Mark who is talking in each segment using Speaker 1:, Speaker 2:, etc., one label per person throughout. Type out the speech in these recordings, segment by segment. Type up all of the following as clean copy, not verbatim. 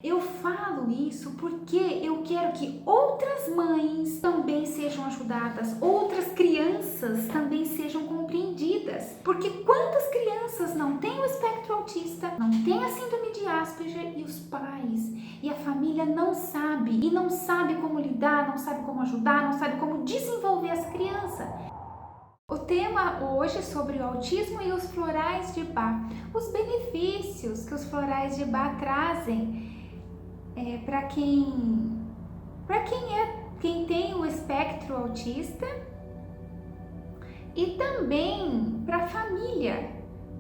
Speaker 1: Eu falo isso porque eu quero que outras mães também sejam ajudadas, outras crianças também sejam compreendidas. Porque quantas crianças não têm o espectro autista, não têm a síndrome de Asperger e os pais e a família não sabe e não sabe como lidar, não sabe como ajudar, não sabe como desenvolver essa criança. O tema hoje é sobre o autismo e os florais de Bach, os benefícios que os florais de Bach trazem para quem tem o espectro autista e também para a família,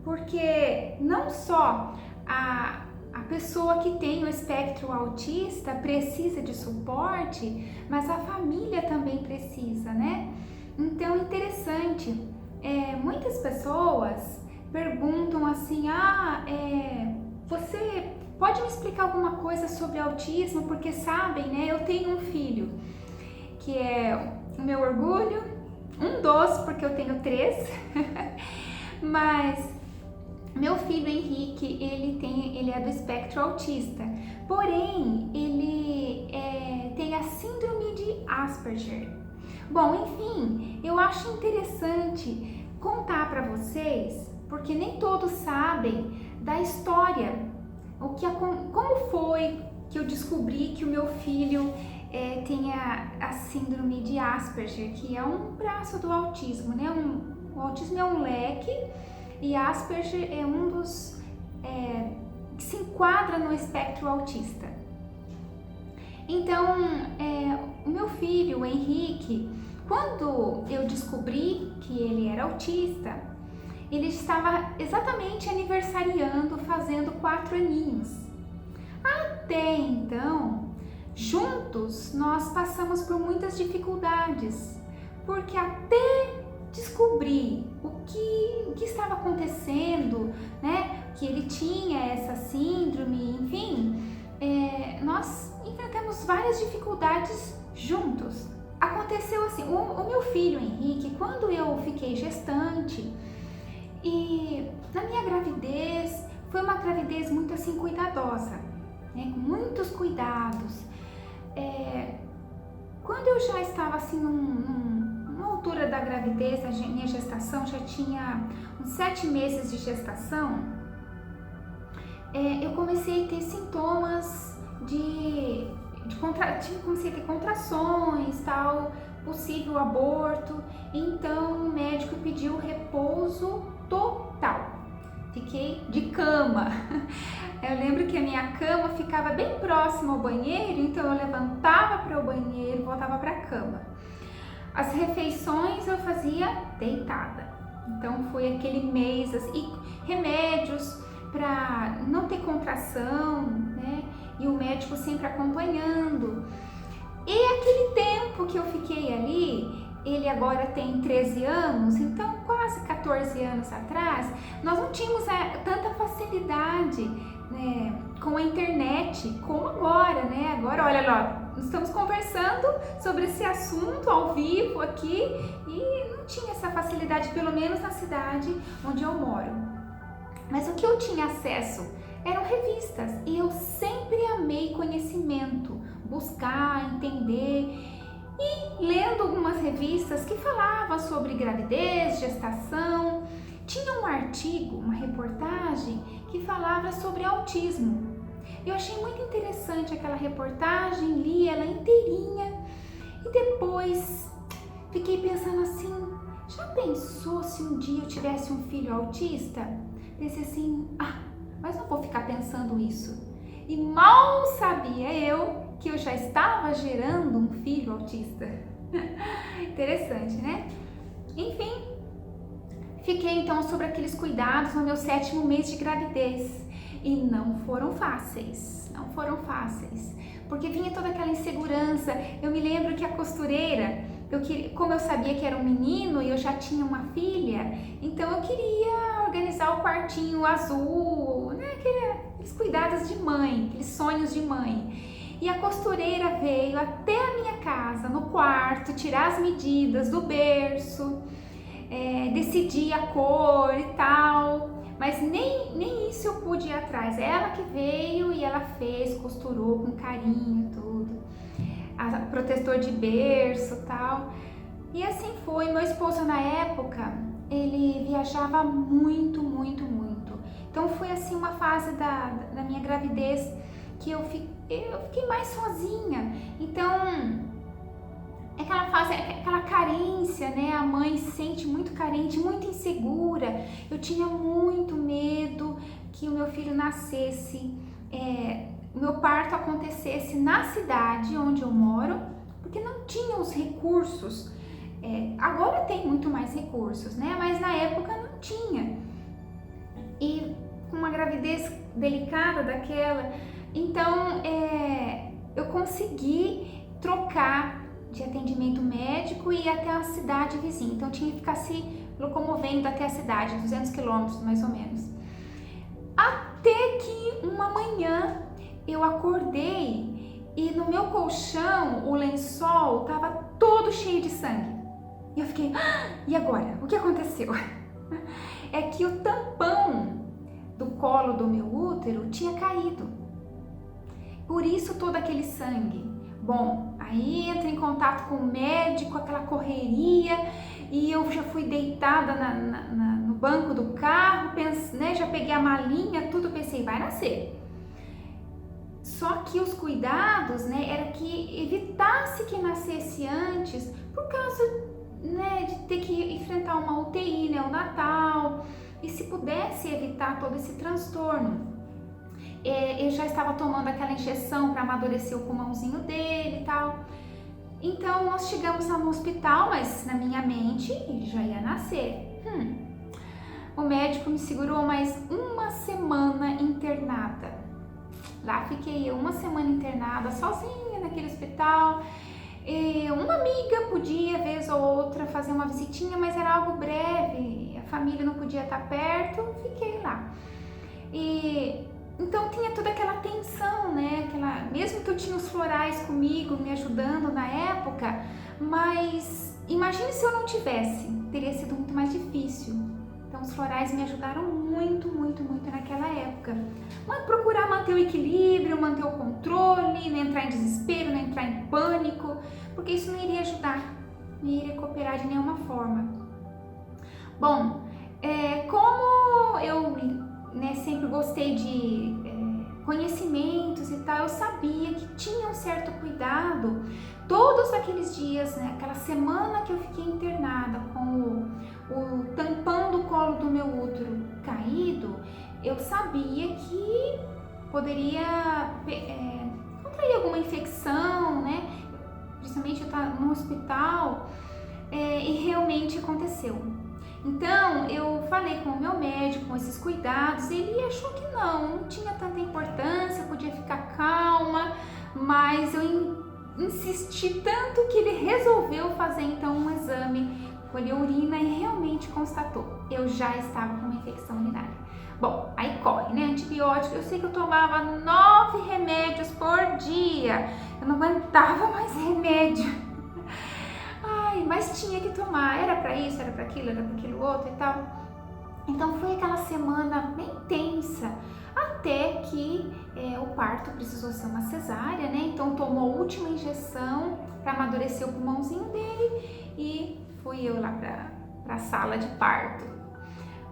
Speaker 1: porque não só a pessoa que tem o espectro autista precisa de suporte, mas a família também precisa, né? Então, interessante, muitas pessoas perguntam assim, você pode me explicar alguma coisa sobre autismo? Porque sabem, né, eu tenho um filho que é o meu orgulho, um dos, porque eu tenho 3, mas meu filho Henrique, ele é do espectro autista, porém ele tem a síndrome de Asperger. Bom, enfim, eu acho interessante contar para vocês, porque nem todos sabem da história, como foi que eu descobri que o meu filho tem a síndrome de Asperger, que é um braço do autismo, né? O autismo é um leque e Asperger é um dos que se enquadra no espectro autista. Então, o meu filho, o Henrique, quando eu descobri que ele era autista, ele estava exatamente aniversariando, fazendo 4 aninhos. Até então, juntos, nós passamos por muitas dificuldades, porque até descobrir o que estava acontecendo, né, que ele tinha essa síndrome, enfim, nós enfrentamos várias dificuldades juntos. Aconteceu assim, o meu filho Henrique, quando eu fiquei gestante, e na minha gravidez, foi uma gravidez muito assim cuidadosa, né, com muitos cuidados. Quando eu já estava assim numa altura da gravidez, a minha gestação já tinha uns 7 meses de gestação, eu comecei a ter sintomas comecei a ter contrações, tal, possível aborto. Então o médico pediu repouso total. Fiquei de cama. Eu lembro que a minha cama ficava bem próxima ao banheiro, então eu levantava para o banheiro, voltava para a cama. As refeições eu fazia deitada. Então foi aquele mês assim, e remédios para não ter contração, né? E o médico sempre acompanhando. E aquele tempo que eu fiquei ali, ele agora tem 13 anos, então quase 14 anos atrás, nós não tínhamos tanta facilidade, né, com a internet como agora, né? Agora, olha lá, estamos conversando sobre esse assunto ao vivo aqui e não tinha essa facilidade, pelo menos na cidade onde eu moro. Mas o que eu tinha acesso eram revistas e eu sempre amei conhecimento, buscar, entender, e lendo algumas revistas que falavam sobre gravidez, gestação. Tinha um artigo, uma reportagem que falava sobre autismo. Eu achei muito interessante aquela reportagem, li ela inteirinha e depois fiquei pensando assim, já pensou se um dia eu tivesse um filho autista? Pensei assim, mas não vou ficar pensando isso. E mal sabia eu que eu já estava gerando um filho autista. Interessante, né? Enfim, fiquei então sobre aqueles cuidados no meu 7º mês de gravidez. E não foram fáceis, porque vinha toda aquela insegurança. Eu me lembro que a costureira, como eu sabia que era um menino e eu já tinha uma filha, então eu queria organizar o quartinho azul, né? Aqueles cuidados de mãe, aqueles sonhos de mãe. E a costureira veio até a minha casa, no quarto, tirar as medidas do berço, decidir a cor e tal, Mas nem isso eu pude ir atrás. Ela que veio e ela fez, costurou com carinho, tudo. Protetor de berço e tal. E assim foi. Meu esposo na época, ele viajava muito, muito, muito. Então foi assim uma fase da minha gravidez que eu fiquei mais sozinha. Então é aquela fase, é aquela carência, né? A mãe se sente muito carente, muito insegura. Eu tinha muito medo que o meu filho nascesse, o meu parto acontecesse na cidade onde eu moro, porque não tinha os recursos. Agora tem muito mais recursos, né? Mas na época não tinha. E com uma gravidez delicada daquela, então eu consegui trocar de atendimento médico e ir até a cidade vizinha. Então eu tinha que ficar se locomovendo até a cidade, 200 quilômetros mais ou menos. Até que uma manhã eu acordei e no meu colchão o lençol estava todo cheio de sangue. E eu fiquei, e agora? O que aconteceu? É que o tampão do colo do meu útero tinha caído. Por isso todo aquele sangue. Bom, aí entra em contato com o médico, aquela correria, e eu já fui deitada no banco do carro, né, já peguei a malinha, tudo, pensei, vai nascer. Só que os cuidados, né, era que evitasse que nascesse antes, por causa, né, de ter que enfrentar uma UTI neonatal, e se pudesse evitar todo esse transtorno. Eu já estava tomando aquela injeção para amadurecer o pulmãozinho dele e tal. Então nós chegamos no hospital, mas na minha mente ele já ia nascer. O médico me segurou mais uma semana internada. Lá fiquei eu uma semana internada, sozinha naquele hospital. Uma amiga podia, vez ou outra, fazer uma visitinha, mas era algo breve, a família não podia estar perto, fiquei lá. Então tinha toda aquela tensão, né? Mesmo que eu tinha os florais comigo, me ajudando na época, mas imagine se eu não tivesse, teria sido muito mais difícil. Então os florais me ajudaram muito, muito, muito naquela época. Mas procurar manter o equilíbrio, manter o controle, não entrar em desespero, não entrar em pânico, porque isso não iria ajudar, não iria cooperar de nenhuma forma. Bom, como eu, né, sempre gostei de conhecimentos e tal, eu sabia que tinha um certo cuidado. Todos aqueles dias, né, aquela semana que eu fiquei internada com o tampão do colo do meu útero caído, eu sabia que poderia contrair alguma infecção, né? Principalmente eu estava no hospital, e realmente aconteceu. Então eu falei com o meu médico, com esses cuidados, ele achou que não tinha tanta importância, podia ficar calma, mas eu insisti tanto que ele resolveu fazer então um exame, colheu urina e realmente constatou, eu já estava com uma infecção urinária. Bom, aí corre, né? Antibiótico, eu sei que eu tomava 9 remédios por dia, eu não aguentava mais remédio. Mas tinha que tomar, era para isso, era para aquilo outro e tal. Então foi aquela semana bem tensa, até que o parto precisou ser uma cesárea, né? Então tomou a última injeção para amadurecer o pulmãozinho dele e fui eu lá para a sala de parto.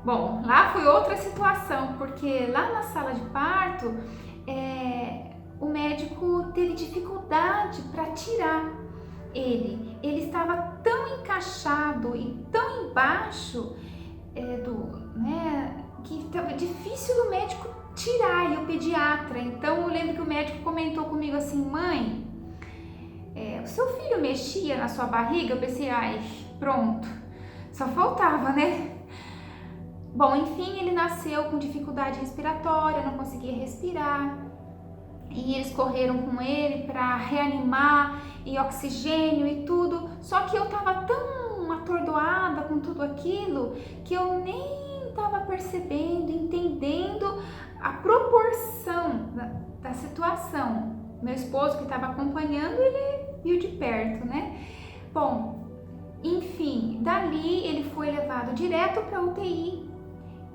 Speaker 1: Bom, lá foi outra situação, porque lá na sala de parto o médico teve dificuldade para tirar ele estava tão encaixado e tão embaixo que estava difícil do médico tirar, e o pediatra. Então eu lembro que o médico comentou comigo assim, mãe, o seu filho mexia na sua barriga? Eu pensei, ai, pronto, só faltava, né? Bom, enfim, ele nasceu com dificuldade respiratória, não conseguia respirar. E eles correram com ele para reanimar e oxigênio e tudo, só que eu tava tão atordoada com tudo aquilo que eu nem tava percebendo, entendendo a proporção da situação. Meu esposo que estava acompanhando, ele viu de perto, né? Bom, enfim, dali ele foi levado direto para UTI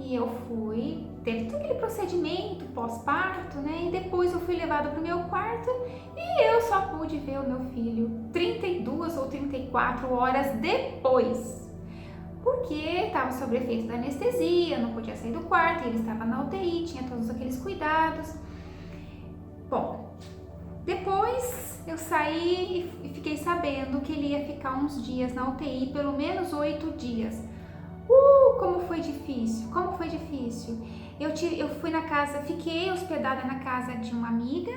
Speaker 1: E eu fui, teve todo aquele procedimento pós-parto, né? E depois eu fui levada para o meu quarto e eu só pude ver o meu filho 32 ou 34 horas depois. Porque estava sob efeito da anestesia, não podia sair do quarto, ele estava na UTI, tinha todos aqueles cuidados. Bom, depois eu saí e fiquei sabendo que ele ia ficar uns dias na UTI, pelo menos 8 dias. Como foi difícil, como foi difícil. Eu fui na casa, fiquei hospedada na casa de uma amiga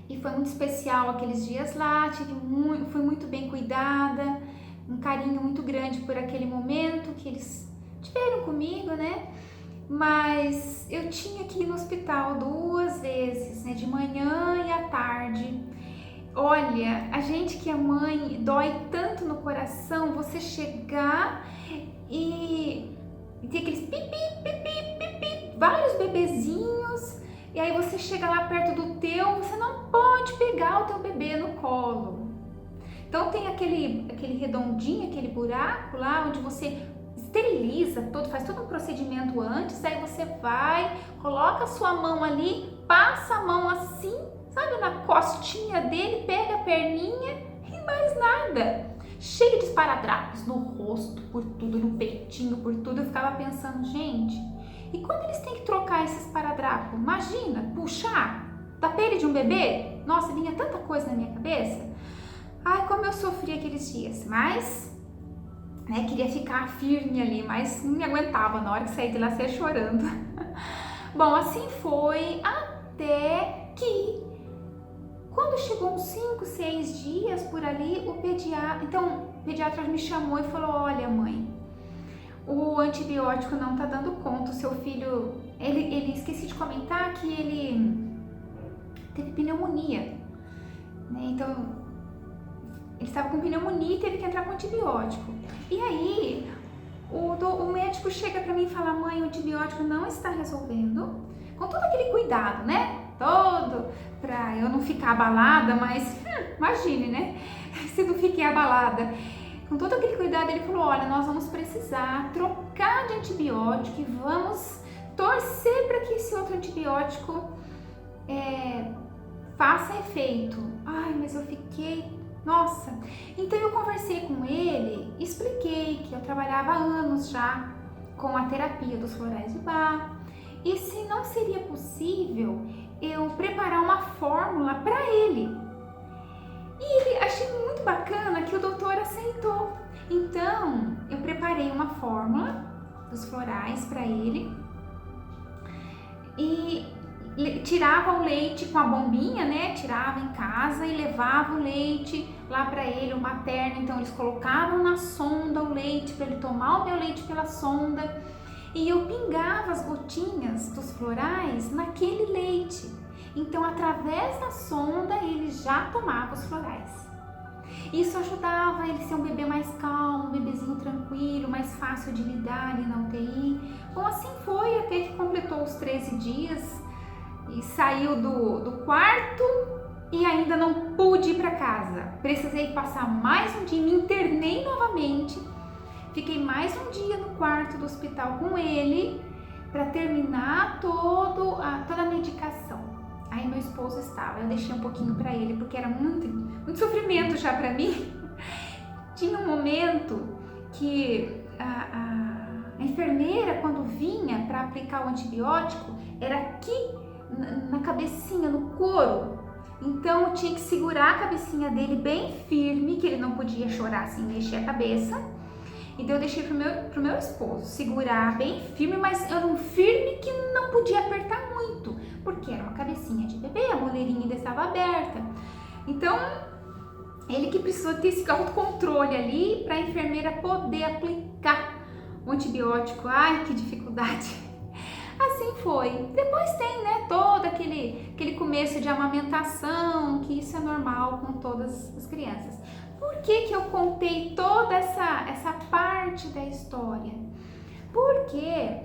Speaker 1: e foi muito especial aqueles dias lá, fui muito bem cuidada, um carinho muito grande por aquele momento que eles tiveram comigo, né? Mas eu tinha que ir no hospital 2 vezes, né? De manhã e à tarde. Olha, a gente que é mãe, dói tanto no coração você chegar e ter aqueles pipi, pipi, pipi, vários bebezinhos, e aí você chega lá perto do teu, você não pode pegar o teu bebê no colo. Então tem aquele redondinho, aquele buraco lá onde você esteriliza todo, faz todo um procedimento antes, aí você vai, coloca a sua mão ali, passa a mão assim, sabe, na costinha dele, pega a perninha e mais nada. Cheio de esparadrapos no rosto, por tudo, no peitinho, por tudo. Eu ficava pensando, gente, e quando eles têm que trocar esse esparadrapo? Imagina, puxar da pele de um bebê? Nossa, vinha tanta coisa na minha cabeça. Ai, como eu sofri aqueles dias, mas, né, queria ficar firme ali, mas não me aguentava, na hora que saí de lá, saía chorando. Bom, assim foi até que quando chegou uns 5, 6 dias por ali, o pediatra me chamou e falou, olha mãe, o antibiótico não tá dando conta, o seu filho, ele esqueci de comentar que ele teve pneumonia, né? Então, ele estava com pneumonia e teve que entrar com antibiótico. E aí, o médico chega pra mim e fala, mãe, o antibiótico não está resolvendo, com todo aquele cuidado, né? Todo pra eu não ficar abalada, mas imagine, né? Se não fiquei abalada. Com todo aquele cuidado, ele falou, olha, nós vamos precisar trocar de antibiótico e vamos torcer para que esse outro antibiótico faça efeito. Ai, mas eu fiquei... Nossa! Então eu conversei com ele, expliquei que eu trabalhava há anos já com a terapia dos florais de Bach e se não seria possível eu preparar uma fórmula para ele. E ele achei muito bacana que o doutor aceitou. Então, eu preparei uma fórmula dos florais para ele e tirava o leite com a bombinha, né? Tirava em casa e levava o leite lá para ele, o materno. Então, eles colocavam na sonda o leite para ele tomar o meu leite pela sonda. E eu pingava as gotinhas dos florais naquele leite. Então, através da sonda, ele já tomava os florais. Isso ajudava ele a ser um bebê mais calmo, um bebezinho tranquilo, mais fácil de lidar ali na UTI. Bom, assim foi até que completou os 13 dias e saiu do quarto e ainda não pude ir para casa. Precisei passar mais um dia, me internei novamente. Fiquei mais um dia no quarto do hospital com ele para terminar toda a medicação. Aí meu esposo estava, eu deixei um pouquinho para ele porque era muito sofrimento já para mim. Tinha um momento que a enfermeira, quando vinha para aplicar o antibiótico, era aqui na cabecinha, no couro. Então eu tinha que segurar a cabecinha dele bem firme, que ele não podia chorar assim, mexer a cabeça. Então eu deixei pro meu esposo segurar bem firme, mas era um firme que não podia apertar muito, porque era uma cabecinha de bebê, a moleirinha ainda estava aberta. Então ele que precisou ter esse autocontrole ali para a enfermeira poder aplicar o antibiótico. Ai, que dificuldade! Assim foi. Depois tem, né, todo aquele começo de amamentação, que isso é normal com todas as crianças. Por que eu contei toda essa parte da história? Porque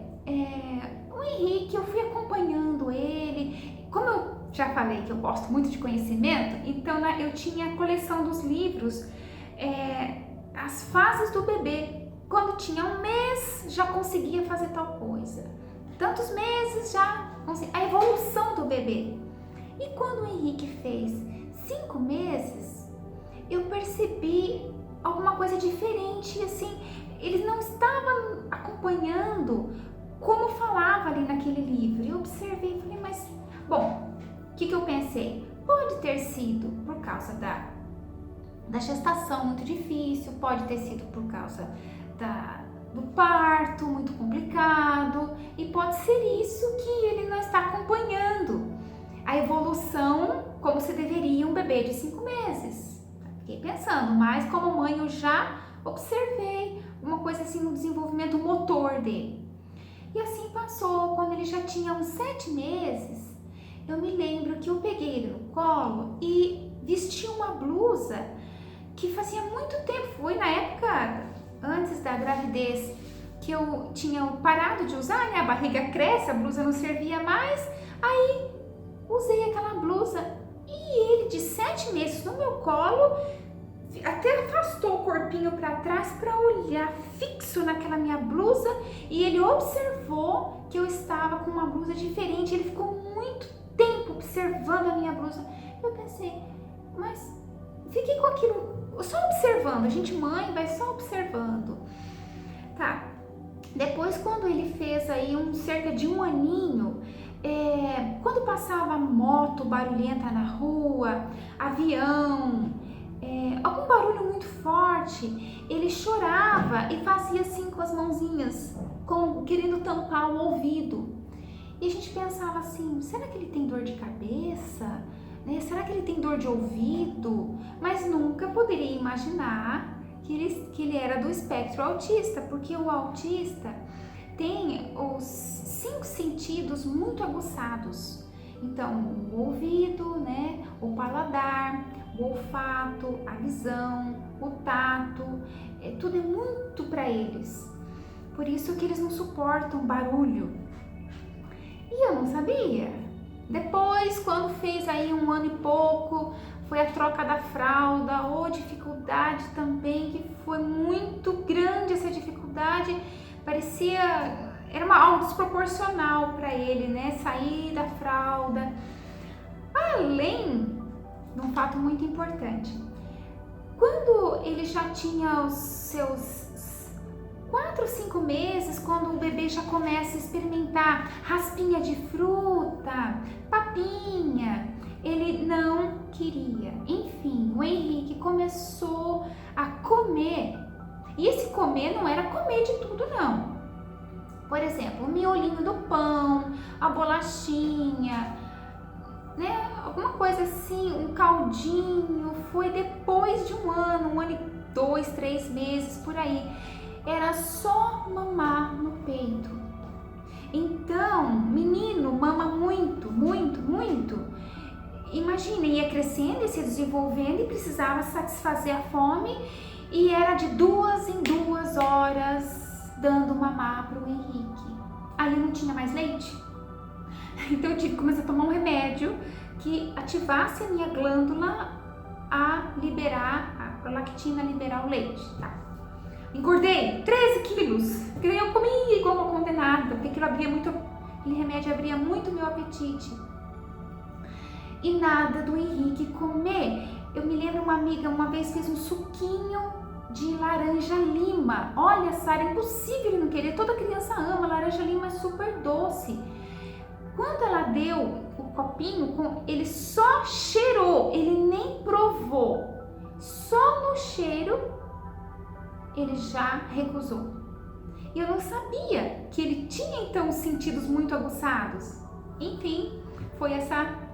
Speaker 1: o Henrique, eu fui acompanhando ele, como eu já falei que eu gosto muito de conhecimento, então eu tinha a coleção dos livros, as fases do bebê. quando tinha um mês já conseguia fazer tal coisa. Tantos meses já conseguia. A evolução do bebê. E quando o Henrique fez 5 meses, eu percebi alguma coisa diferente, assim, ele não estava acompanhando como falava ali naquele livro. Eu observei e falei, mas, bom, o que eu pensei? Pode ter sido por causa da gestação muito difícil, pode ter sido por causa do parto muito complicado, e pode ser isso que ele não está acompanhando a evolução como se deveria um bebê de 5 meses. Fiquei pensando, mas como mãe eu já observei uma coisa assim no desenvolvimento motor dele. E assim passou. Quando ele já tinha uns 7 meses, eu me lembro que eu peguei ele no colo e vesti uma blusa que fazia muito tempo, foi na época antes da gravidez, que eu tinha parado de usar, né? A barriga cresce, a blusa não servia mais, aí usei aquela blusa e ele de 7 meses no meu colo até afastou o corpinho para trás para olhar fixo naquela minha blusa, e ele observou que eu estava com uma blusa diferente. Ele ficou muito tempo observando a minha blusa. Eu pensei, mas fiquei com aquilo, só observando. A gente mãe vai só observando. Tá. Depois, quando ele fez aí cerca de 1 aninho, quando passava moto barulhenta na rua, avião, algum barulho muito forte, ele chorava e fazia assim com as mãozinhas, querendo tampar o ouvido. E a gente pensava assim, será que ele tem dor de cabeça? Será que ele tem dor de ouvido? Mas nunca poderia imaginar que ele era do espectro autista, porque o autista tem os 5 sentidos muito aguçados. Então, o ouvido, né, o paladar, o olfato, a visão, o tato, tudo é muito para eles. Por isso que eles não suportam barulho. E eu não sabia. Depois, quando fez aí 1 ano e pouco, foi a troca da fralda, dificuldade também, que foi muito grande essa dificuldade, era algo desproporcional para ele, né, sair da fralda. Além de um fato muito importante, quando ele já tinha os seus 4 ou 5 meses, quando o bebê já começa a experimentar raspinha de fruta, papinha, ele não queria. Enfim, o Henrique começou a comer. E esse comer não era comer de tudo, não. Por exemplo, o miolinho do pão, a bolachinha, né? Alguma coisa assim, um caldinho. Foi depois de 1 ano, 1 ano e 2, 3 meses, por aí. Era só mamar no peito. Então, menino mama muito, muito, muito. Imagina, ia crescendo e se desenvolvendo e precisava satisfazer a fome, e era de 2 em 2 horas dando mamar para o Henrique. Aí eu não tinha mais leite, então eu tive que começar a tomar um remédio que ativasse a minha glândula a liberar, a lactina, liberar o leite, tá? Engordei 13 quilos, porque eu comia igual uma condenada, porque aquele remédio abria muito meu apetite. E nada do Henrique comer. Eu me lembro, uma amiga uma vez fez um suquinho de laranja lima. Olha, Sara, é impossível ele não querer. Toda criança ama, laranja lima é super doce. Quando ela deu o copinho, ele só cheirou, ele nem provou. Só no cheiro ele já recusou. E eu não sabia que ele tinha então os sentidos muito aguçados. Enfim, foi essa.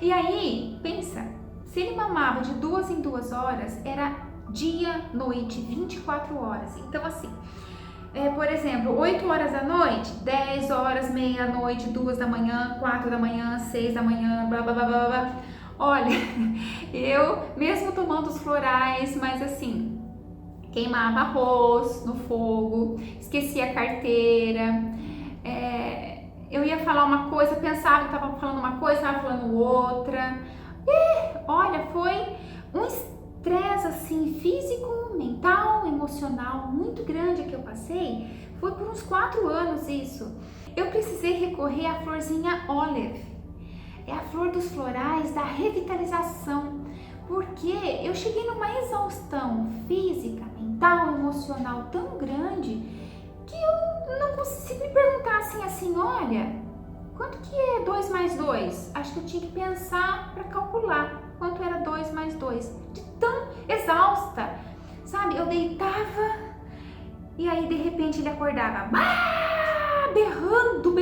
Speaker 1: E aí, pensa, se ele mamava de 2 em 2 horas, era dia, noite, 24 horas. Então assim, por exemplo, 8 horas da noite, 10 horas, meia-noite, 2 da manhã, 4 da manhã, 6 da manhã, blá blá blá blá blá. Olha, eu mesmo tomando os florais, mas assim, queimava arroz no fogo, esquecia a carteira, eu ia falar uma coisa, pensava que estava falando uma coisa, estava falando outra. E olha, foi um estresse assim, físico, mental, emocional. emocional muito grande que eu passei, foi por uns 4 anos isso. Eu precisei recorrer à florzinha Olive. É a flor dos florais da revitalização, porque eu cheguei numa exaustão física, mental, emocional tão grande que eu não consegui me perguntar assim, olha, quanto que é 2 mais 2? Acho que eu tinha que pensar para calcular quanto era 2 mais 2, de tão exausta, sabe? Eu deitava e aí de repente ele acordava, berrando,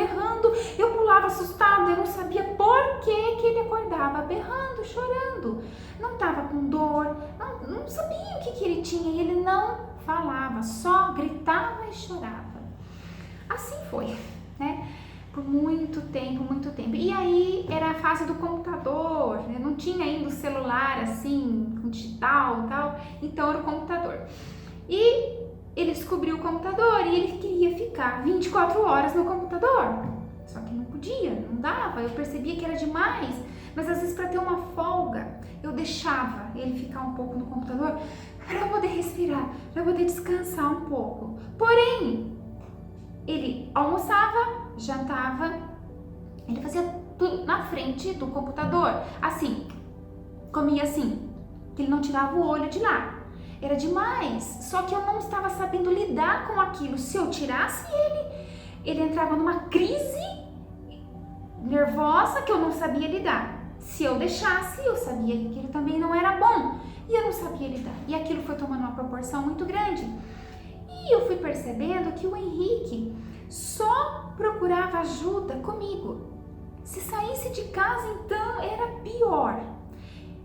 Speaker 1: eu pulava assustada, eu não sabia por que ele acordava berrando, chorando, não estava com dor, não sabia o que ele tinha e ele não falava, só gritava e chorava. Assim foi, né? Por muito tempo. E aí era a fase do computador, né? Não tinha ainda o celular assim, com digital e tal, então era o computador. E ele descobriu o computador e ele queria ficar 24 horas no computador. Só que não podia, não dava, eu percebia que era demais, mas às vezes para ter uma folga, eu deixava ele ficar um pouco no computador para eu poder respirar, para eu poder descansar um pouco. Porém, ele almoçava, jantava, ele fazia tudo na frente do computador, assim, comia assim, que ele não tirava o olho de lá. Era demais, só que eu não estava sabendo lidar com aquilo. Se eu tirasse ele entrava numa crise nervosa que eu não sabia lidar. Se eu deixasse, eu sabia que aquilo também não era bom e eu não sabia lidar. E aquilo foi tomando uma proporção muito grande. E eu fui percebendo que o Henrique só procurava ajuda comigo. Se saísse de casa, então era pior.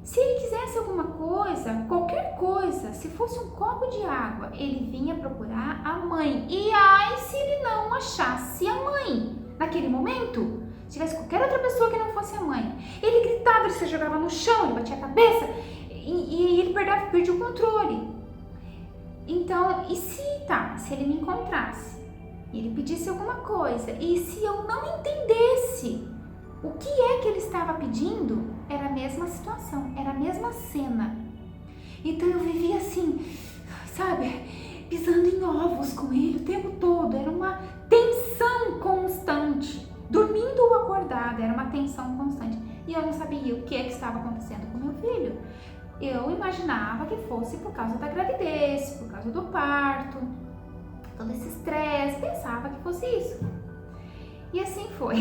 Speaker 1: Se ele quisesse alguma coisa, qualquer coisa, se fosse um copo de água, ele vinha procurar a mãe. E ai, se ele não achasse a mãe naquele momento, se tivesse qualquer outra pessoa que não fosse a mãe, ele gritava, ele se jogava no chão, ele batia a cabeça e ele perdia o controle. Então, e se ele me encontrasse, e ele pedisse alguma coisa, e se eu não entendesse o que é que ele estava pedindo, era a mesma situação, era a mesma cena. Então eu vivia assim, sabe, pisando em ovos com ele o tempo todo, era uma tensão constante, dormindo ou acordada, era uma tensão constante. E eu não sabia o que é que estava acontecendo com meu filho. Eu imaginava que fosse por causa da gravidez, por causa do parto, todo esse estresse, pensava que fosse isso. E assim foi.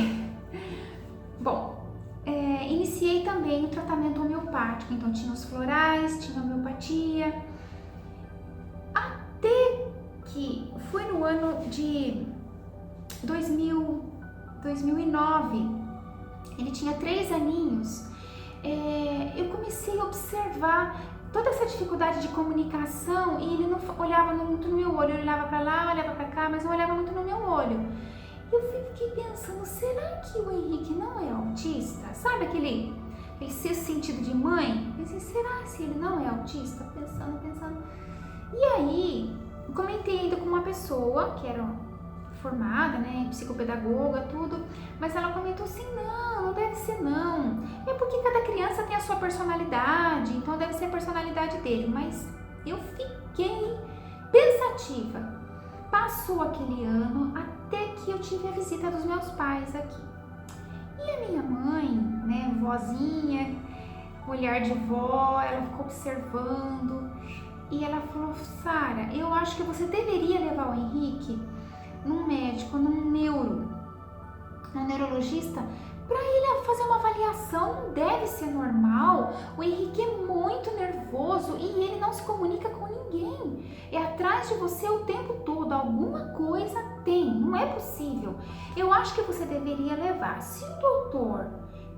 Speaker 1: Bom, iniciei também o tratamento homeopático, então tinha os florais, tinha a homeopatia, até que foi no ano de 2009, ele tinha 3 aninhos, eu comecei a observar toda essa dificuldade de comunicação e ele não olhava muito no meu olho, ele olhava para lá, olhava para cá, mas não olhava muito no meu olho. Eu fiquei pensando, será que o Henrique não é autista? Sabe aquele sexto sentido de mãe? Eu pensei, será que ele não é autista? Pensando. E aí, comentei ainda com uma pessoa que era formada, né, psicopedagoga, tudo, mas ela comentou assim, não deve ser não. É porque cada criança tem a sua personalidade, então deve ser a personalidade dele. Mas eu fiquei pensativa. Passou aquele ano até que eu tive a visita dos meus pais aqui. E a minha mãe, né, vozinha, olhar de vó, ela ficou observando e ela falou, Sara, eu acho que você deveria levar o Henrique num médico, num neurologista, para ele fazer uma avaliação. Deve ser normal, o Henrique é muito nervoso e ele não se comunica com ninguém, é atrás de você o tempo todo, alguma coisa tem, não é possível. Eu acho que você deveria levar. Se o doutor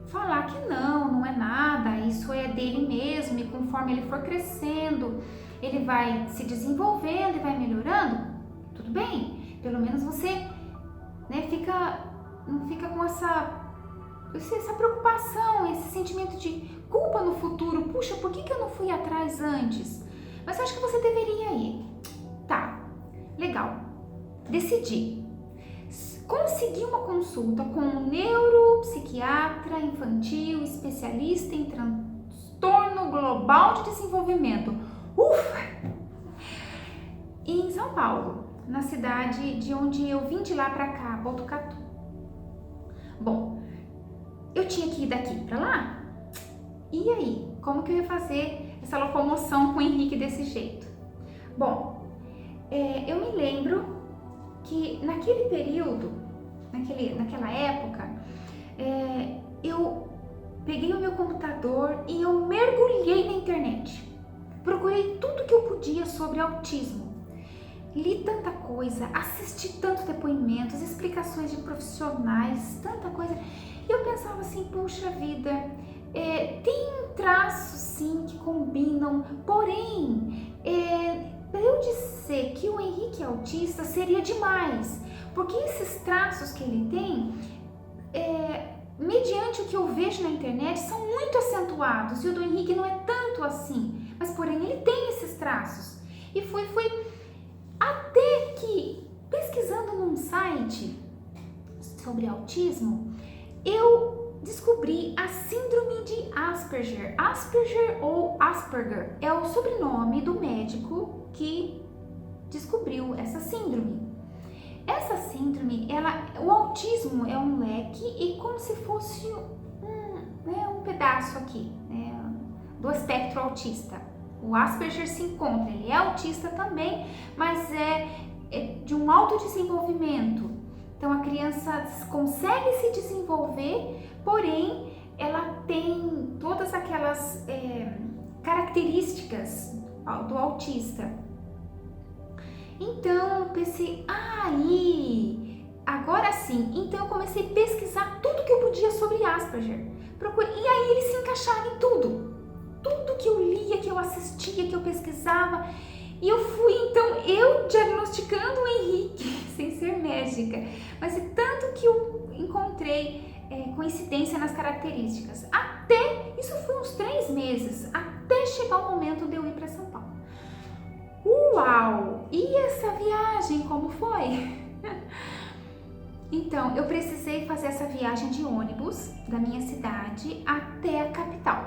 Speaker 1: falar que não é nada, isso é dele mesmo, e conforme ele for crescendo, ele vai se desenvolvendo e vai melhorando, tudo bem, pelo menos você, né, não fica com essa preocupação, esse sentimento de culpa no futuro. Puxa, por que eu não fui atrás antes? Mas eu acho que você deveria ir. Tá, legal. Decidi. Consegui uma consulta com um neuropsiquiatra infantil, especialista em transtorno global de desenvolvimento. Ufa! E São Paulo, na cidade de onde eu vim de lá para cá, Botucatu. Bom, eu tinha que ir daqui para lá. E aí, como que eu ia fazer essa locomoção com o Henrique desse jeito? Bom, eu me lembro que naquele período, naquela época, eu peguei o meu computador e eu mergulhei na internet. Procurei tudo que eu podia sobre autismo. Li tanta coisa, assisti tantos depoimentos, explicações de profissionais, tanta coisa. E eu pensava assim, puxa vida, tem traços sim que combinam, porém, para eu dizer que o Henrique é autista seria demais, porque esses traços que ele tem, mediante o que eu vejo na internet, são muito acentuados e o do Henrique não é tanto assim, mas porém ele tem esses traços. E foi até que, pesquisando num site sobre autismo, eu descobri a síndrome de Asperger. Asperger ou Asperger é o sobrenome do médico que descobriu essa síndrome. Essa síndrome, o autismo é um leque e como se fosse um pedaço aqui, né, do espectro autista. O Asperger se encontra, ele é autista também, mas é de um alto desenvolvimento. Então a criança consegue se desenvolver, porém ela tem todas aquelas características do autista. Então eu pensei, agora sim. Então eu comecei a pesquisar tudo que eu podia sobre Asperger. E aí ele se encaixava em tudo que eu lia, que eu assistia, que eu pesquisava. E eu fui, então, eu diagnosticando o Henrique, sem ser médica. Mas é tanto que eu encontrei coincidência nas características. Isso foi uns 3 meses, até chegar o momento de eu ir para São Paulo. Uau! E essa viagem, como foi? Então, eu precisei fazer essa viagem de ônibus da minha cidade até a capital.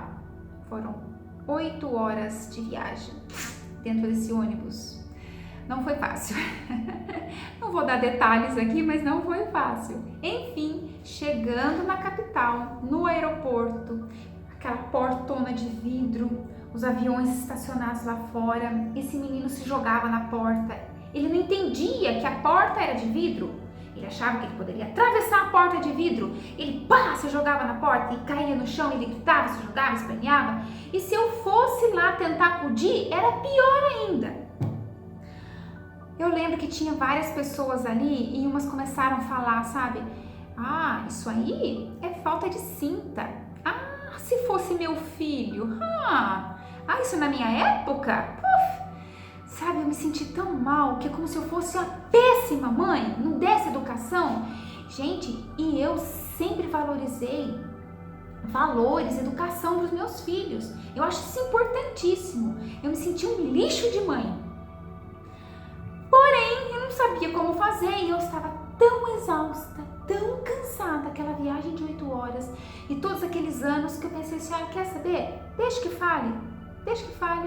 Speaker 1: Foram 8 horas de viagem dentro desse ônibus. Não foi fácil. Não vou dar detalhes aqui, mas não foi fácil. Enfim, chegando na capital, no aeroporto, aquela portona de vidro, os aviões estacionados lá fora, esse menino se jogava na porta. Ele não entendia que a porta era de vidro. Ele achava que ele poderia atravessar a porta de vidro. Ele se jogava na porta e caía no chão, ele gritava, se jogava, esperneava. E se eu fosse lá tentar acudir, era pior ainda. Eu lembro que tinha várias pessoas ali e umas começaram a falar, sabe? Isso aí é falta de cinta. Se fosse meu filho. Isso na minha época? Sabe, eu me senti tão mal que é como se eu fosse a péssima mãe, não desse educação. Gente, e eu sempre valorizei valores, educação para os meus filhos. Eu acho isso importantíssimo. Eu me senti um lixo de mãe. Porém, eu não sabia como fazer e eu estava tão exausta, tão cansada, aquela viagem de 8 horas e todos aqueles anos que eu pensei assim, quer saber? Deixa que fale,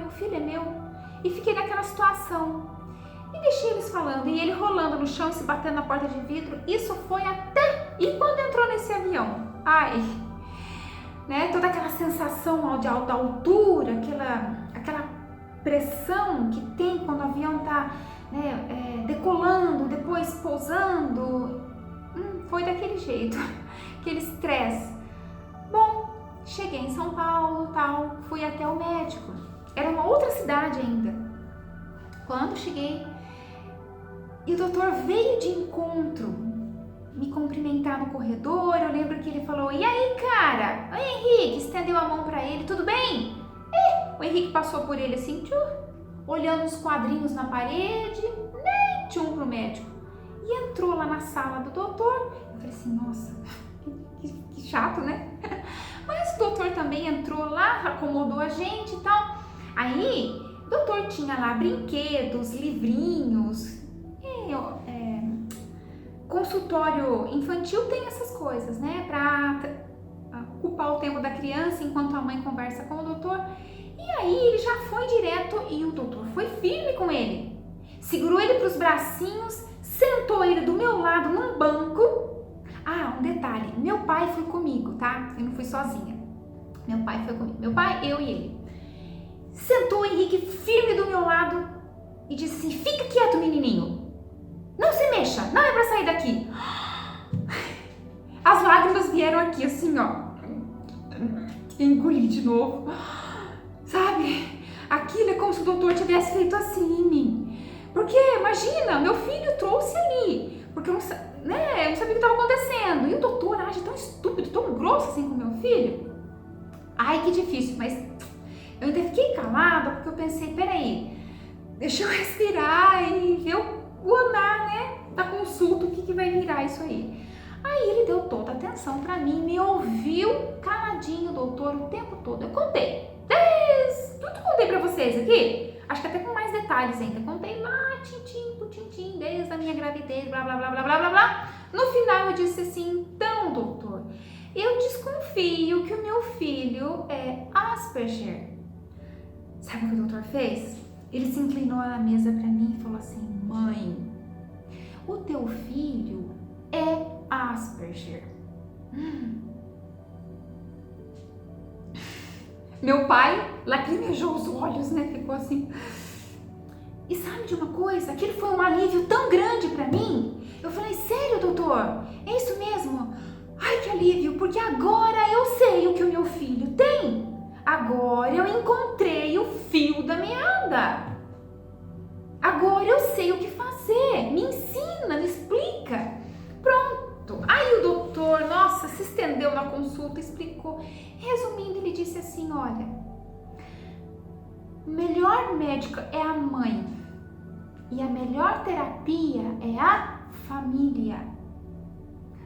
Speaker 1: o filho é meu. E fiquei naquela situação. E deixei eles falando, e ele rolando no chão e se batendo na porta de vidro. Isso foi até... E quando entrou nesse avião? Toda aquela sensação de alta altura, aquela pressão que tem quando o avião tá decolando, depois pousando. Foi daquele jeito, aquele estresse. Bom, cheguei em São Paulo, fui até o médico. Era uma outra cidade ainda. Quando cheguei, e o doutor veio de encontro me cumprimentar no corredor. Eu lembro que ele falou, e aí, cara? Oi, Henrique, estendeu a mão pra ele, tudo bem? O Henrique passou por ele assim, olhando os quadrinhos na parede, nem tchum pro médico. E entrou lá na sala do doutor. Eu falei assim, nossa, que chato, né? Mas o doutor também entrou lá, acomodou a gente e tal. Aí, o doutor tinha lá brinquedos, livrinhos, consultório infantil tem essas coisas, né? Pra ocupar o tempo da criança enquanto a mãe conversa com o doutor. E aí, ele já foi direto e o doutor foi firme com ele. segurou ele pros bracinhos, sentou ele do meu lado num banco. Ah, um detalhe, meu pai foi comigo, tá? Eu não fui sozinha. Meu pai foi comigo. Meu pai, eu e ele. Sentou o Henrique firme do meu lado e disse assim: fica quieto, menininho. Não se mexa, não é pra sair daqui. As lágrimas vieram aqui assim, ó. Engoli de novo. Sabe? Aquilo é como se o doutor tivesse feito assim em mim. Porque, imagina, meu filho trouxe ali. Porque eu não sabia o que estava acontecendo. E o doutor age tão estúpido, tão grosso assim com meu filho. Ai, que difícil, mas eu ainda fiquei calada porque eu pensei, peraí, deixa eu respirar e ver o andar, né, da consulta, o que vai virar isso aí. Aí ele deu toda a atenção pra mim, me ouviu caladinho, doutor, o tempo todo. Eu contei, tudo contei pra vocês aqui, acho que até com mais detalhes ainda. Contei lá, tintim por tintim, desde a minha gravidez, blá, blá, blá, blá, blá, blá, blá. No final eu disse assim, então, doutor, eu desconfio que o meu filho é Asperger. Sabe o que o doutor fez? Ele se inclinou na mesa pra mim e falou assim, mãe, o teu filho é Asperger. Meu pai lacrimejou os olhos, né? Ficou assim. E sabe de uma coisa? Aquilo foi um alívio tão grande pra mim. Eu falei, sério, doutor? É isso mesmo? Ai, que alívio, porque agora eu sei o que o meu filho tem. Agora eu encontrei o fio da meada. Agora eu sei o que fazer. Me ensina, me explica. Pronto. Aí o doutor, nossa, se estendeu na consulta, explicou. Resumindo, ele disse assim, olha, o melhor médico é a mãe e a melhor terapia é a família.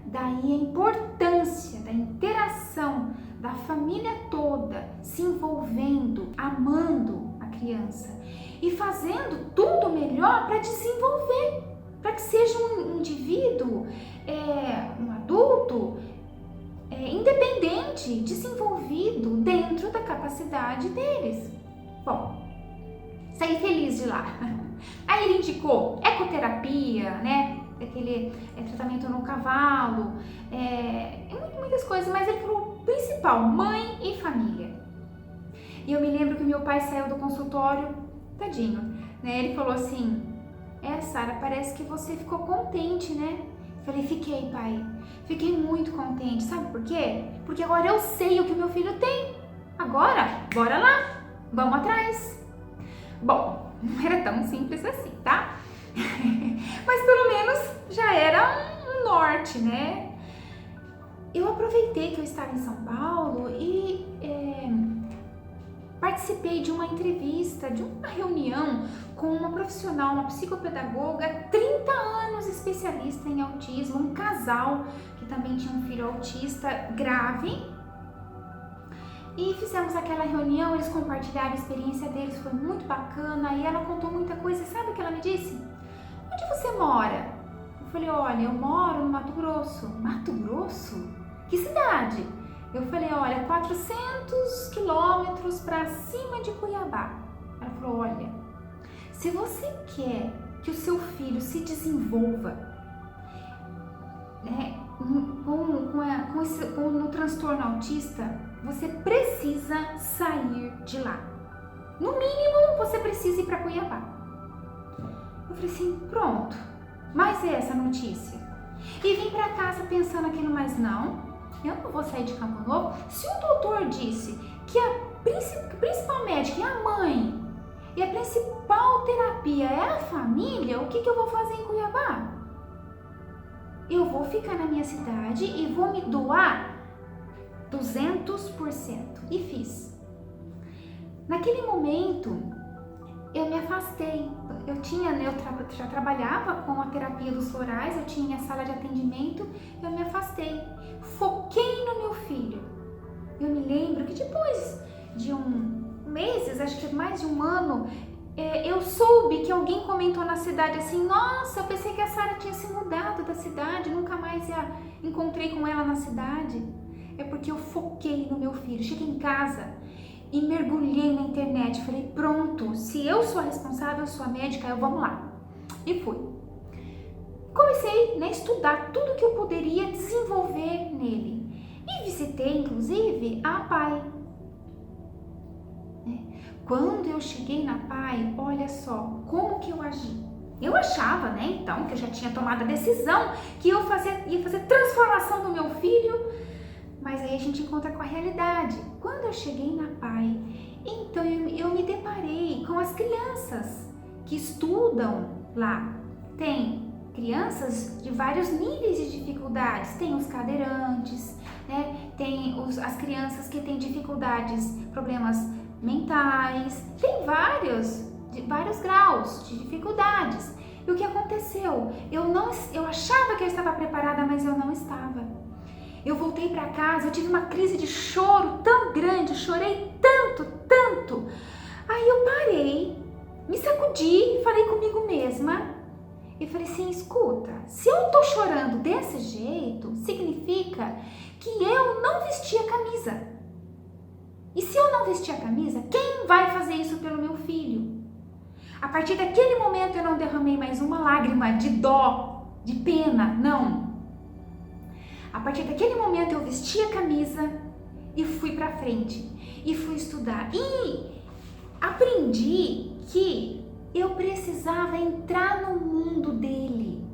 Speaker 1: Daí a importância da interação da família toda se envolvendo, amando a criança e fazendo tudo melhor para desenvolver, para que seja um indivíduo, um adulto independente, desenvolvido dentro da capacidade deles. Bom, saí feliz de lá. Aí ele indicou ecoterapia, né? Aquele tratamento no cavalo, muitas coisas, mas ele falou principal, mãe e família. E eu me lembro que meu pai saiu do consultório, tadinho, né? Ele falou assim, Sara, parece que você ficou contente, né? Falei, fiquei, pai, fiquei muito contente, sabe por quê? Porque agora eu sei o que o meu filho tem. Agora, bora lá, vamos atrás. Bom, não era tão simples assim, tá? Mas pelo menos já era um norte, né? Eu aproveitei que eu estava em São Paulo e participei de uma entrevista, de uma reunião com uma profissional, uma psicopedagoga, 30 anos especialista em autismo, um casal que também tinha um filho autista grave. E fizemos aquela reunião, eles compartilharam a experiência deles, foi muito bacana, e ela contou muita coisa. Sabe o que ela me disse? Onde você mora? Eu falei, olha, eu moro no Mato Grosso. Mato Grosso? Que cidade? Eu falei, olha, 400 quilômetros para cima de Cuiabá. Ela falou, olha, se você quer que o seu filho se desenvolva, né, no transtorno autista, você precisa sair de lá. No mínimo, você precisa ir para Cuiabá. Eu falei assim, pronto, mais essa notícia. E vim para casa pensando aquilo, mas não, eu não vou sair de Campo Novo. Se o doutor disse que a principal médica é a mãe e a principal terapia é a família, o que eu vou fazer em Cuiabá? Eu vou ficar na minha cidade e vou me doar 200%. E fiz. Naquele momento, eu me afastei. Eu já trabalhava com a terapia dos florais, eu tinha minha sala de atendimento, eu me afastei. Foquei no meu filho. Eu me lembro que depois de meses, acho que mais de um ano, eu soube que alguém comentou na cidade assim, nossa, eu pensei que a Sara tinha se mudado da cidade, nunca mais encontrei com ela na cidade. É porque eu foquei no meu filho. Cheguei em casa e mergulhei na internet. Falei, pronto, se eu sou a responsável, eu sou a médica, vamos lá. E fui. Comecei, né, a estudar tudo que eu poderia desenvolver nele. E visitei, inclusive, a PAI. Quando eu cheguei na PAI, olha só, como que eu agi. Eu achava, né, então, que eu já tinha tomado a decisão que ia fazer transformação no meu filho, mas aí a gente encontra com a realidade. Quando eu cheguei na PAI, então eu me deparei com as crianças que estudam lá. Tem crianças de vários níveis de dificuldades, tem os cadeirantes, né? Tem as crianças que têm dificuldades, problemas mentais, tem vários graus de dificuldades. E o que aconteceu? Eu achava que eu estava preparada, mas eu não estava. Eu voltei para casa, eu tive uma crise de choro tão grande, eu chorei tanto. Aí eu parei, me sacudi, falei comigo mesma e falei assim, escuta, se eu tô chorando desse jeito, significa que eu não vesti a camisa. E se eu não vestir a camisa, quem vai fazer isso pelo meu filho? A partir daquele momento eu não derramei mais uma lágrima de dó, de pena, não. A partir daquele momento eu vesti a camisa e fui pra frente. E fui estudar. E aprendi que eu precisava entrar no mundo dele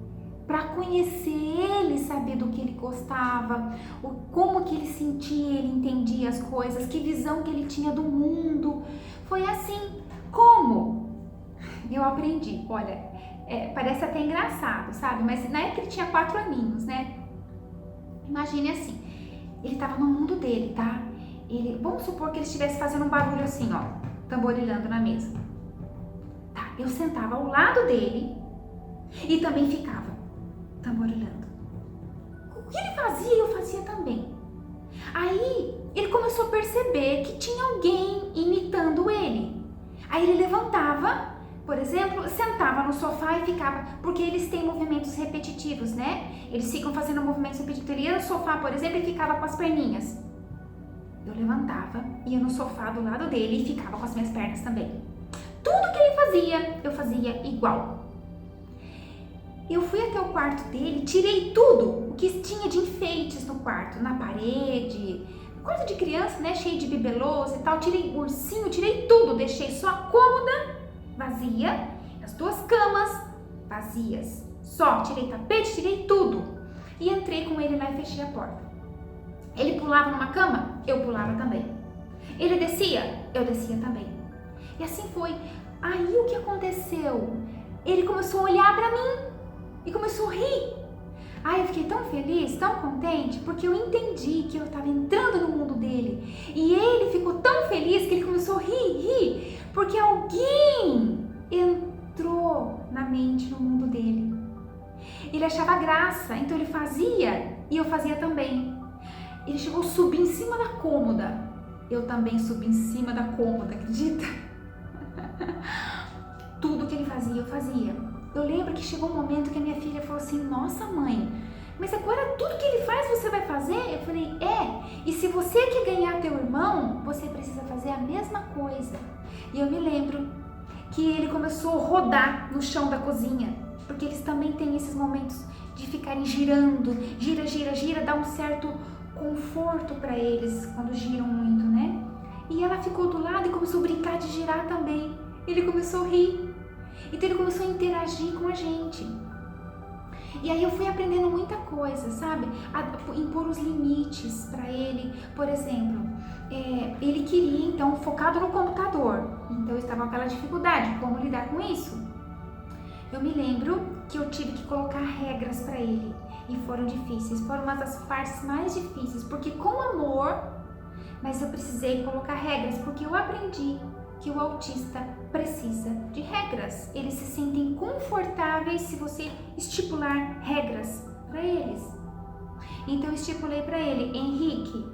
Speaker 1: para conhecer ele, saber do que ele gostava, como que ele sentia, ele entendia as coisas, que visão que ele tinha do mundo. Foi assim. Como? Eu aprendi. Olha, parece até engraçado, sabe? Mas na época ele tinha 4 aninhos, né? Imagine assim, ele estava no mundo dele, tá? Vamos supor que ele estivesse fazendo um barulho assim, ó, tamborilando na mesa. Tá, eu sentava ao lado dele e também ficava tamborilando. O que ele fazia, eu fazia também. Aí ele começou a perceber que tinha alguém imitando ele. Aí ele levantava, por exemplo, sentava no sofá e ficava, porque eles têm movimentos repetitivos, né? Eles ficam fazendo movimentos repetitivos. Ele ia no sofá, por exemplo, e ficava com as perninhas. Eu levantava, ia no sofá do lado dele e ficava com as minhas pernas também. Tudo que ele fazia, eu fazia igual. Eu fui até o quarto dele, tirei tudo o que tinha de enfeites no quarto, na parede, quarto de criança, né, cheio de bibelôs e tal. Tirei ursinho, tirei tudo, deixei só a cômoda vazia, as 2 camas vazias. Só tirei tapete, tirei tudo. E entrei com ele lá e fechei a porta. Ele pulava numa cama, eu pulava também. Ele descia, eu descia também. E assim foi. Aí o que aconteceu? Ele começou a olhar pra mim e começou a rir. Aí eu fiquei tão feliz, tão contente, porque eu entendi que eu estava entrando no mundo dele. E ele ficou tão feliz que ele começou a rir, porque alguém entrou na mente, no mundo dele. Ele achava graça, então ele fazia e eu fazia também. Ele chegou a subir em cima da cômoda. Eu também subi em cima da cômoda, acredita? Tudo que ele fazia, eu fazia. Eu lembro que chegou um momento que a minha filha falou assim, nossa mãe, mas agora tudo que ele faz você vai fazer? Eu falei, e se você quer ganhar teu irmão, você precisa fazer a mesma coisa. E eu me lembro que ele começou a rodar no chão da cozinha, porque eles também têm esses momentos de ficarem girando, gira, dá um certo conforto para eles quando giram muito, né? E ela ficou do lado e começou a brincar de girar também. Ele começou a rir. Então ele começou a interagir com a gente. E aí eu fui aprendendo muita coisa, sabe? A impor os limites para ele. Por exemplo, ele queria então focado no computador. Então eu estava com aquela dificuldade, como lidar com isso? Eu me lembro que eu tive que colocar regras para ele. E foram difíceis, foram uma das partes mais difíceis. Porque com amor, mas eu precisei colocar regras, porque eu aprendi que o autista precisa de regras. Eles se sentem confortáveis se você estipular regras para eles. Então eu estipulei para ele, Henrique,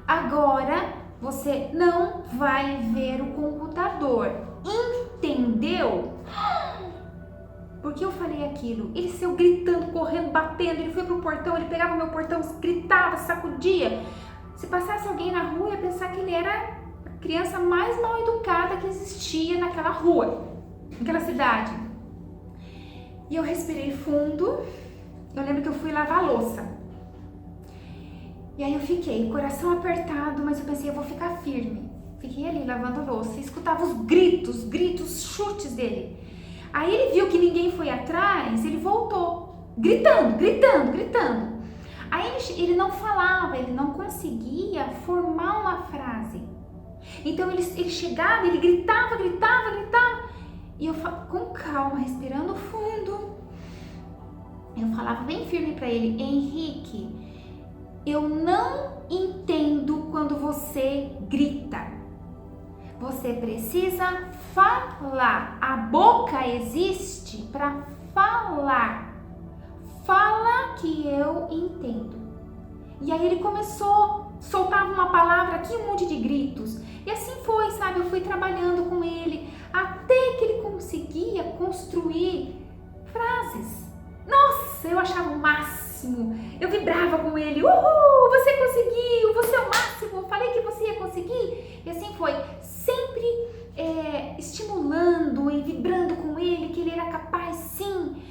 Speaker 1: agora você não vai ver o computador, entendeu? Porque eu falei aquilo, ele saiu gritando, correndo, batendo, ele foi pro portão, ele pegava o meu portão, gritava, sacudia. Se passasse alguém na rua, ia pensar que ele era a criança mais mal educada que existia naquela rua, naquela cidade. E eu respirei fundo. Eu lembro que eu fui lavar a louça. E aí eu fiquei, coração apertado, mas eu pensei, eu vou ficar firme. Fiquei ali lavando a louça e escutava os gritos, chutes dele. Aí ele viu que ninguém foi atrás, ele voltou, gritando. Aí ele não falava, ele não conseguia formar uma frase. Então ele chegava, ele gritava. E eu, com calma, respirando fundo, eu falava bem firme para ele, Henrique, eu não entendo quando você grita. Você precisa falar. A boca existe para falar. Fala que eu entendo. E aí ele começou, soltava uma palavra aqui, um monte de gritos. E assim foi, sabe? Eu fui trabalhando com ele até que ele conseguia construir frases. Nossa, eu achava o máximo. Eu vibrava com ele. Uhul, você conseguiu, você é o máximo. Eu falei que você ia conseguir. E assim foi, sempre estimulando e vibrando com ele, que ele era capaz, sim.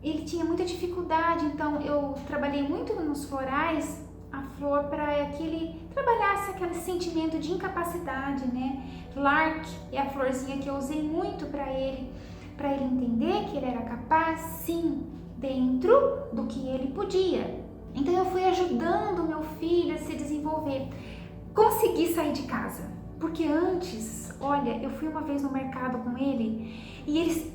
Speaker 1: Ele tinha muita dificuldade, então eu trabalhei muito nos florais, a flor, para que ele trabalhasse aquele sentimento de incapacidade, né? Lark é a florzinha que eu usei muito para ele entender que ele era capaz, sim, dentro do que ele podia. Então eu fui ajudando o meu filho a se desenvolver. Consegui sair de casa, porque antes, olha, eu fui uma vez no mercado com ele e eles,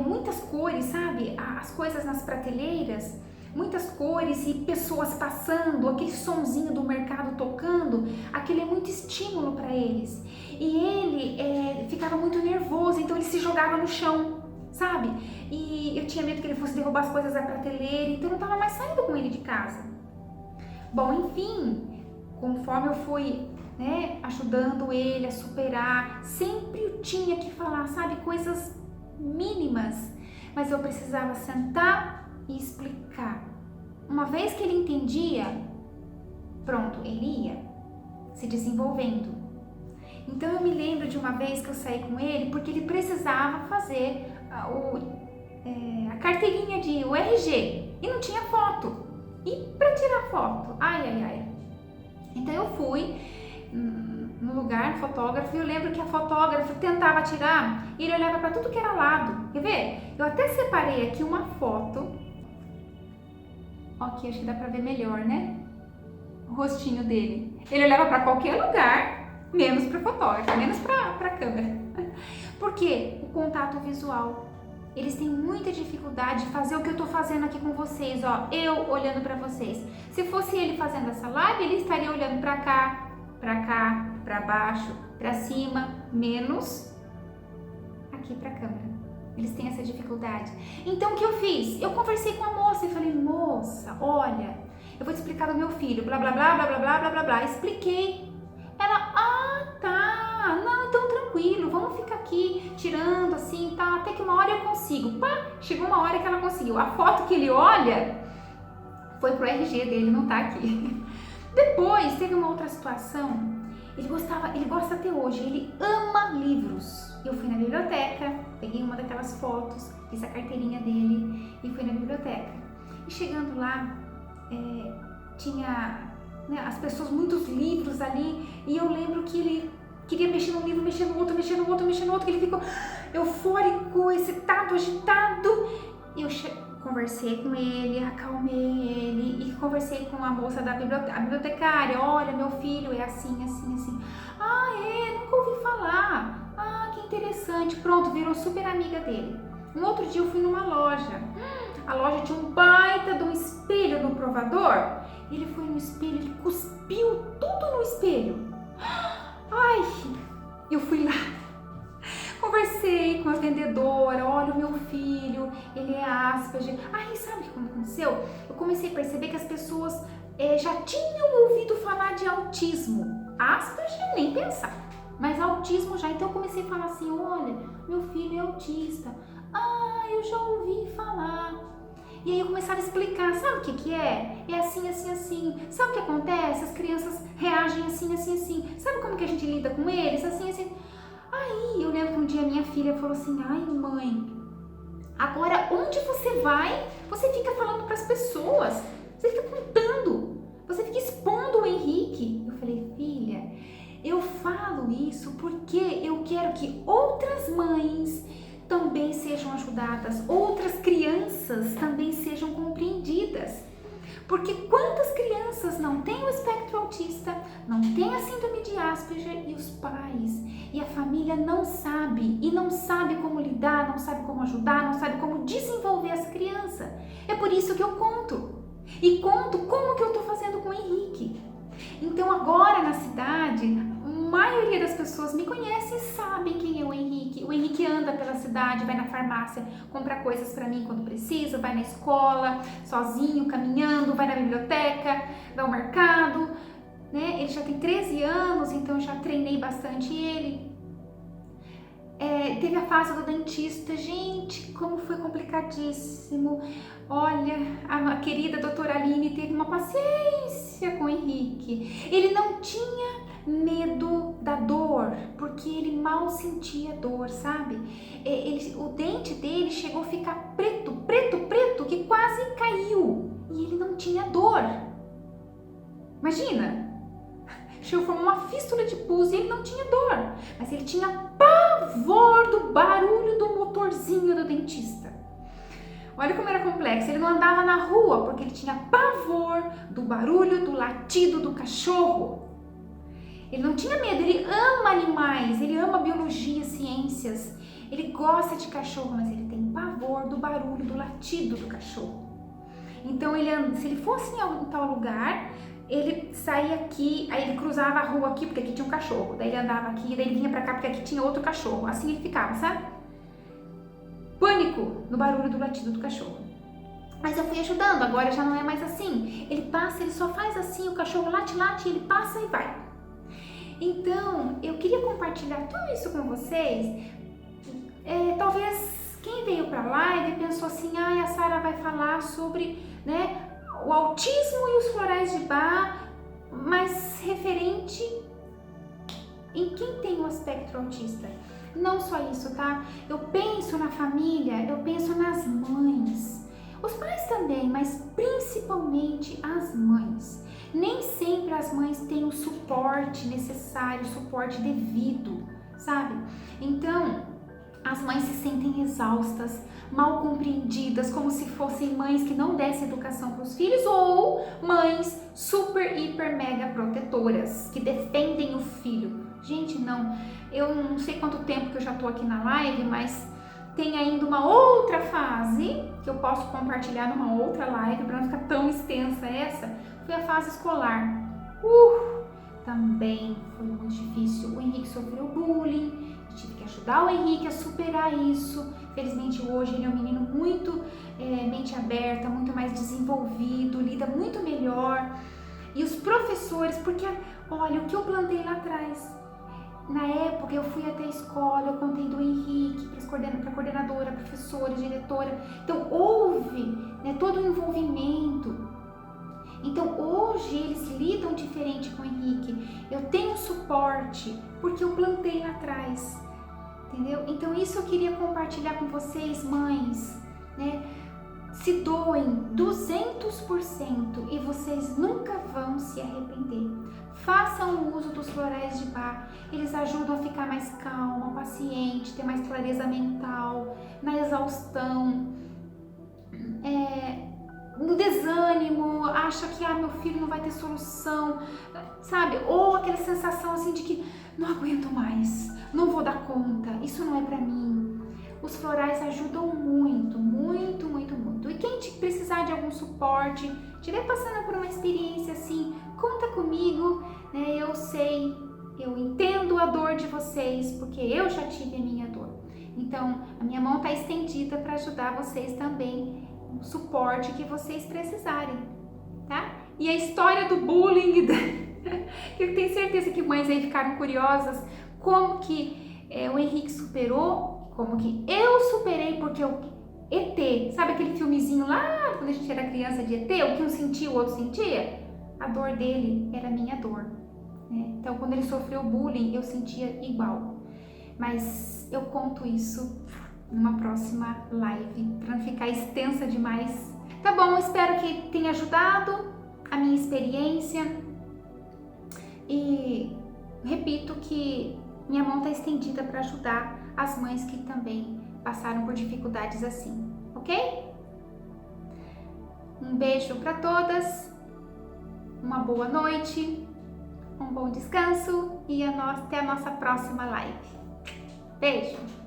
Speaker 1: muitas cores, sabe? As coisas nas prateleiras, muitas cores e pessoas passando, aquele sonzinho do mercado tocando, aquele é muito estímulo para eles. E ele ficava muito nervoso, então ele se jogava no chão, sabe? E eu tinha medo que ele fosse derrubar as coisas da prateleira, então eu não estava mais saindo com ele de casa. Bom, enfim, conforme eu fui, né, ajudando ele a superar, sempre eu tinha que falar, sabe, coisas mínimas, mas eu precisava sentar e explicar. Uma vez que ele entendia, pronto, ele ia se desenvolvendo. Então eu me lembro de uma vez que eu saí com ele porque ele precisava fazer a carteirinha de o RG e não tinha foto. E para tirar foto, ai. Então eu fui no lugar, fotógrafo, e eu lembro que a fotógrafa tentava tirar e ele olhava para tudo que era lado. Quer ver? Eu até separei aqui uma foto. Aqui, acho que dá para ver melhor, né? O rostinho dele. Ele olhava para qualquer lugar, menos para fotógrafo, menos para câmera. Por quê? O contato visual. Eles têm muita dificuldade de fazer o que eu tô fazendo aqui com vocês, ó, eu olhando para vocês. Se fosse ele fazendo essa live, ele estaria olhando para cá, para baixo, para cima, menos aqui para a câmera. Eles têm essa dificuldade. Então o que eu fiz? Eu conversei com a moça e falei, moça, olha, eu vou te explicar do meu filho, blá blá blá blá blá blá blá blá blá. Expliquei. Ela, tá, não, então tranquilo, vamos ficar aqui tirando assim, tá, até que uma hora eu consigo. Pá, chegou uma hora que ela conseguiu. A foto que ele olha foi pro RG dele, não tá aqui. Depois teve uma outra situação, ele gosta até hoje, ele ama livros. Eu fui na biblioteca, peguei uma daquelas fotos, fiz a carteirinha dele e fui na biblioteca. E chegando lá, tinha, né, as pessoas, muitos livros ali, e eu lembro que ele queria mexer num livro, mexer no outro, que ele ficou eufórico, excitado, agitado. Eu conversei com ele, acalmei ele e conversei com a moça da bibliotecária. Olha, meu filho é assim, assim, assim. Ah, nunca ouvi falar. Ah, que interessante. Pronto, virou super amiga dele. Um outro dia eu fui numa loja. A loja tinha um baita de um espelho no provador. Ele foi no espelho, ele cuspiu tudo no espelho. Ai, eu fui lá. Conversei com a vendedora, olha o meu filho, ele é Asperger. Aí sabe o que aconteceu? Eu comecei a perceber que as pessoas já tinham ouvido falar de autismo. Asperger nem pensar, mas autismo já. Então eu comecei a falar assim, olha, meu filho é autista. Ah, eu já ouvi falar. E aí eu começava a explicar, sabe o que é? É assim, assim, assim. Sabe o que acontece? As crianças reagem assim, assim, assim. Sabe como que a gente lida com eles? Assim, assim. Aí eu lembro que um dia minha filha falou assim, ai mãe, Agora, onde você vai, você fica falando para as pessoas, você fica contando, você fica expondo o Henrique. Eu falei, filha, eu falo isso porque eu quero que outras mães também sejam ajudadas, outras crianças também sejam compreendidas. Porque quantas crianças não têm o espectro autista, não têm a síndrome de Asperger e os pais e a família não sabe e não sabe como lidar, não sabe como ajudar, não sabe como desenvolver essa criança. É por isso que eu conto. E conto como que eu estou fazendo com o Henrique. Então agora na cidade, a maioria das pessoas me conhecem e sabem quem é o Henrique. O Henrique anda pela cidade, vai na farmácia, compra coisas para mim quando precisa, vai na escola, sozinho, caminhando, vai na biblioteca, vai ao mercado, né? Ele já tem 13 anos, então eu já treinei bastante ele. Teve a fase do dentista, gente, como foi complicadíssimo. Olha, a querida doutora Aline teve uma paciência com o Henrique. Ele não tinha medo da dor, porque ele mal sentia dor, sabe? O dente dele chegou a ficar preto, que quase caiu. E ele não tinha dor. Imagina! Chegou a formar uma fístula de pus e ele não tinha dor, mas ele tinha pavor do barulho do motorzinho do dentista. Olha como era complexo, ele não andava na rua porque ele tinha pavor do barulho do latido do cachorro. Ele não tinha medo, ele ama animais, ele ama biologia, ciências, ele gosta de cachorro, mas ele tem pavor do barulho do latido do cachorro. Então, se ele fosse em algum tal lugar, ele saía aqui, aí ele cruzava a rua aqui, porque aqui tinha um cachorro. Daí ele andava aqui, daí ele vinha pra cá, porque aqui tinha outro cachorro. Assim ele ficava, sabe? Pânico no barulho do latido do cachorro. Mas eu fui ajudando, agora já não é mais assim. Ele passa, ele só faz assim, o cachorro late, ele passa e vai. Então, eu queria compartilhar tudo isso com vocês. Talvez quem veio pra live pensou assim, a Sara vai falar sobre, né, o autismo e os florais de Bach, mas referente em quem tem o espectro autista. Não só isso, tá? Eu penso na família, eu penso nas mães. Os pais também, mas principalmente as mães. Nem sempre as mães têm o suporte necessário, o suporte devido, sabe? Então, as mães se sentem exaustas, mal compreendidas, como se fossem mães que não dessem educação para os filhos, ou mães super, hiper, mega protetoras, que defendem o filho. Gente, não, eu não sei quanto tempo que eu já tô aqui na live, mas tem ainda uma outra fase que eu posso compartilhar numa outra live, para não ficar tão extensa essa, foi a fase escolar. Também foi muito difícil, o Henrique sofreu bullying, eu tive que ajudar o Henrique a superar isso. Felizmente hoje ele é um menino muito mente aberta, muito mais desenvolvido, lida muito melhor. E os professores, porque olha o que eu plantei lá atrás. Na época eu fui até a escola, eu contei do Henrique para a coordenadora, professora, diretora. Então houve, né, todo o envolvimento. Então hoje eles lidam diferente com o Henrique. Eu tenho suporte porque eu plantei lá atrás, entendeu? Então isso eu queria compartilhar com vocês, mães, né? Se doem 200% e vocês nunca vão se arrepender. Façam o uso dos florais de Bach, eles ajudam a ficar mais calma, paciente, ter mais clareza mental, na exaustão, no desânimo, acha que meu filho não vai ter solução, sabe? Ou aquela sensação assim de que não aguento mais, não vou dar conta, isso não é pra mim. Os florais ajudam muito, muito, muito, muito. E quem precisar de algum suporte, estiver passando por uma experiência assim, conta comigo, né? Eu sei, eu entendo a dor de vocês, porque eu já tive a minha dor. Então, a minha mão está estendida para ajudar vocês também, o suporte que vocês precisarem, tá? E a história do bullying, que eu tenho certeza que mães aí ficaram curiosas, como que o Henrique superou, como que eu superei, porque o ET, sabe aquele filmezinho lá, quando a gente era criança de ET, o que um sentia, o outro sentia? A dor dele era a minha dor, né? Então, quando ele sofreu bullying, eu sentia igual. Mas eu conto isso numa próxima live, para não ficar extensa demais. Tá bom, espero que tenha ajudado a minha experiência e repito que minha mão está estendida para ajudar as mães que também passaram por dificuldades assim, ok? Um beijo para todas, uma boa noite, um bom descanso e até a nossa próxima live. Beijo!